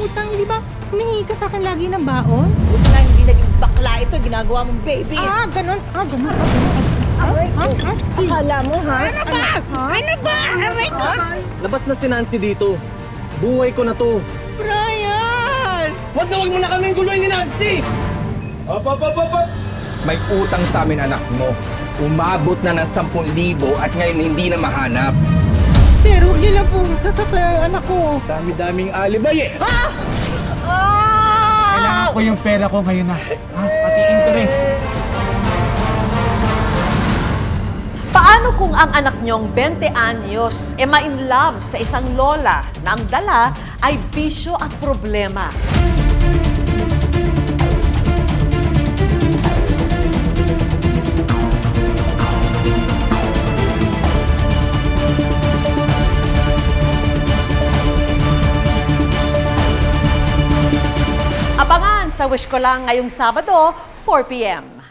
utang, di ba? Humingi ka sa akin lagi ng baon? Buti na hindi naging bakla ito, ginagawa mong baby. Ganun. Ganun. Aray ko. Akala mo, ha? Ano ba? Ano ba? Aray ko! Labas na si Nancy dito. Buhay ko na to. Brian! Wag mo na kaming guluhin ni Nancy! Op! May utang sa amin anak mo. Umabot na ng 10,000 at ngayon hindi na mahanap. Sir, huwag niyo lang po sasaktan ang anak ko. Dami-daming alibay eh. Kailangan ko yung pera ko ngayon na. Pati interest. Paano kung ang anak niyong 20 anyos e ma-in love sa isang lola na ang dala ay bisyo at problema? Abangan sa Wish Ko Lang ngayong Sabado, 4 p.m.